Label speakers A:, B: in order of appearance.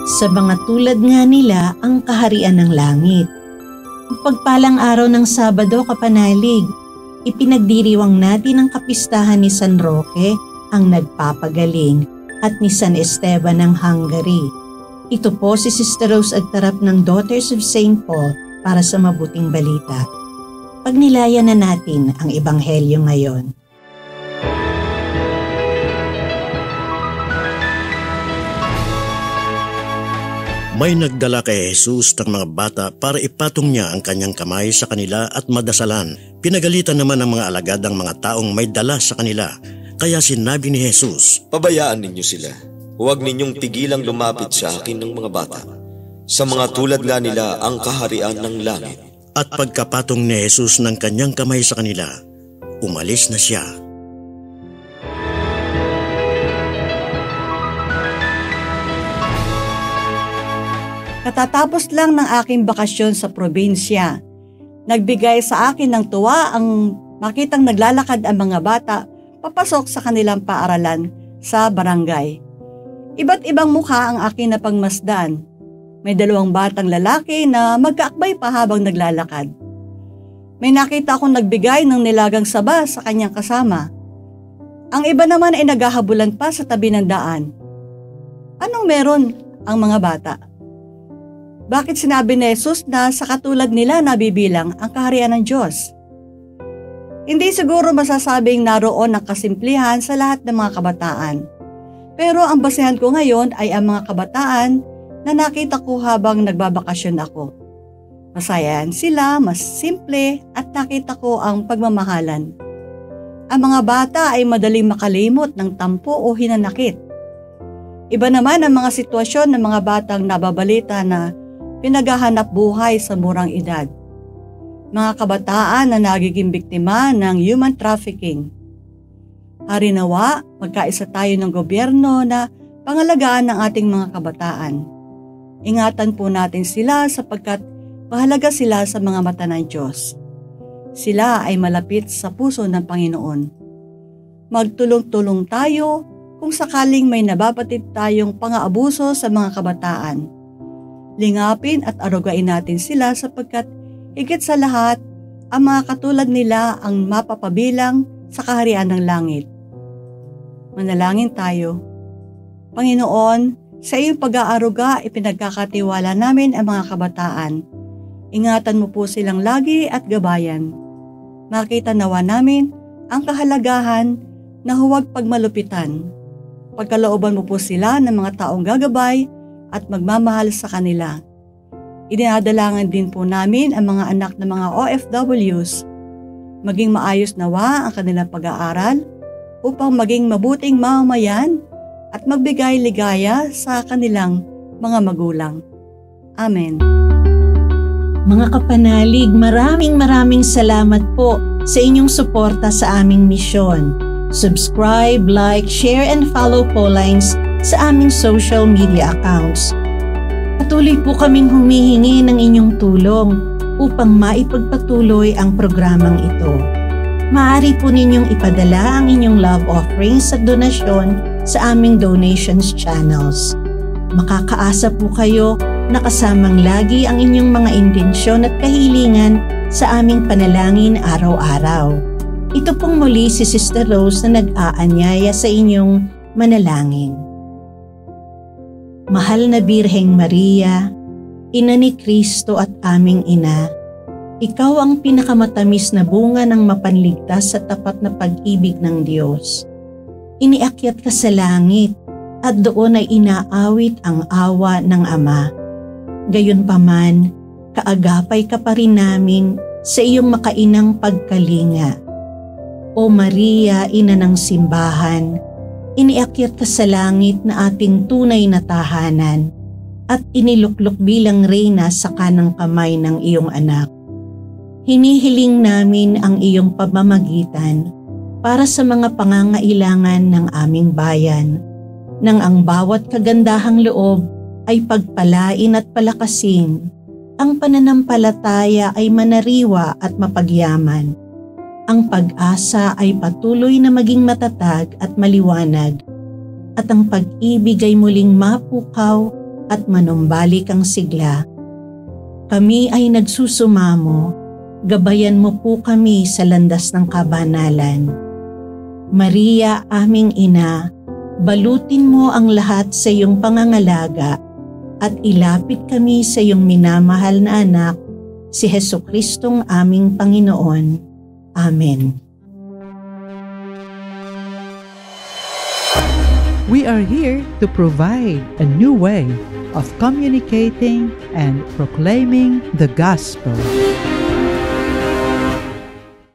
A: Sa mga tulad nga nila ang kaharian ng langit. Pagpalang araw ng Sabado, kapanalig, ipinagdiriwang natin ang kapistahan ni San Roque, ang nagpapagaling, at ni San Esteban ng Hungary. Ito po si Sister Rose Agtarap ng Daughters of St. Paul para sa mabuting balita. Pagnilayan na natin ang Ebanghelyo ngayon.
B: May nagdala kay Jesus ng mga bata para ipatong niya ang kanyang kamay sa kanila at madasalan. Pinagalitan naman ng mga alagad ang mga taong may dala sa kanila. Kaya sinabi ni Jesus,
C: "Pabayaan ninyo sila. Huwag ninyong tigilang lumapit sa akin ng mga bata. Sa mga tulad nga nila ang kaharian ng langit."
B: At pagkapatong ni Jesus ng kanyang kamay sa kanila, umalis na siya.
D: Katatapos lang ng aking bakasyon sa probinsya. Nagbigay sa akin ng tuwa ang makitang naglalakad ang mga bata papasok sa kanilang paaralan sa barangay. Iba't ibang mukha ang aking napagmasdan. May 2 batang lalaki na magkaakbay pa habang naglalakad. May nakita akong nagbigay ng nilagang saba sa kanyang kasama. Ang iba naman ay naghahabulan pa sa tabi ng daan. Anong meron ang mga bata? Bakit sinabi ni Jesus na sa katulad nila nabibilang ang kaharian ng Diyos? Hindi siguro masasabing naroon ang kasimplihan sa lahat ng mga kabataan. Pero ang basehan ko ngayon ay ang mga kabataan na nakita ko habang nagbabakasyon ako. Masayahan sila, mas simple at nakita ko ang pagmamahalan. Ang mga bata ay madaling makalimot ng tampo o hinanakit. Iba naman ang mga sitwasyon ng mga batang nababalita na pinaghahanap buhay sa murang edad. Mga kabataan na nagiging biktima ng human trafficking. Harinawa, magkaisa tayo ng gobyerno na pangalagaan ng ating mga kabataan. Ingatan po natin sila sapagkat mahalaga sila sa mga mata ng Diyos. Sila ay malapit sa puso ng Panginoon. Magtulong-tulong tayo kung sakaling may nababatid tayong pang-aabuso sa mga kabataan. Lingapin at arugain natin sila sapagkat higit sa lahat, ang mga katulad nila ang mapapabilang sa kaharian ng langit. Manalangin tayo. Panginoon, sa iyong pag-aaruga, ipinagkakatiwala namin ang mga kabataan. Ingatan mo po silang lagi at gabayan. Makita nawa namin ang kahalagahan na huwag pagmalupitan. Pagkalooban mo po sila ng mga taong gagabay at magmamahal sa kanila. Idinadalangan din po namin ang mga anak ng mga OFWs. Maging maayos nawa ang kanilang pag-aaral upang maging mabuting mamamayan at magbigay ligaya sa kanilang mga magulang. Amen.
A: Mga kapanalig, maraming salamat po sa inyong suporta sa aming misyon. Subscribe, like, share, and follow Paulines sa aming social media accounts. Patuloy po kaming humihingi ng inyong tulong upang maipagpatuloy ang programang ito. Maaari po ninyong ipadala ang inyong love offerings at donasyon sa aming donations channels. Makakaasa po kayo na kasamang lagi ang inyong mga intensyon at kahilingan sa aming panalangin araw-araw. Ito pong muli si Sister Rose na nag-aanyaya sa inyong manalangin. Mahal na Birheng Maria, Ina ni Kristo at aming Ina, Ikaw ang pinakamatamis na bunga ng mapanligtas sa tapat na pag-ibig ng Diyos. Iniakyat ka sa langit at doon ay inaawit ang awa ng Ama. Gayunpaman, kaagapay ka pa rin namin sa iyong makainang pagkalinga. O Maria, Ina ng Simbahan, iniakyat ka sa langit na ating tunay na tahanan at iniluklok bilang reyna sa kanang kamay ng iyong anak. Hinihiling namin ang iyong pamamagitan para sa mga pangangailangan ng aming bayan, nang ang bawat kagandahang loob ay pagpalain at palakasin, ang pananampalataya ay manariwa at mapagyaman. Ang pag-asa ay patuloy na maging matatag at maliwanag, at ang pag-ibig ay muling mapukaw at manumbalik ang sigla. Kami ay nagsusumamo, gabayan mo po kami sa landas ng kabanalan. Maria, aming ina, balutin mo ang lahat sa iyong pangangalaga at ilapit kami sa iyong minamahal na anak, si Jesucristong aming Panginoon. Amen.
E: We are here to provide a new way of communicating and proclaiming the gospel.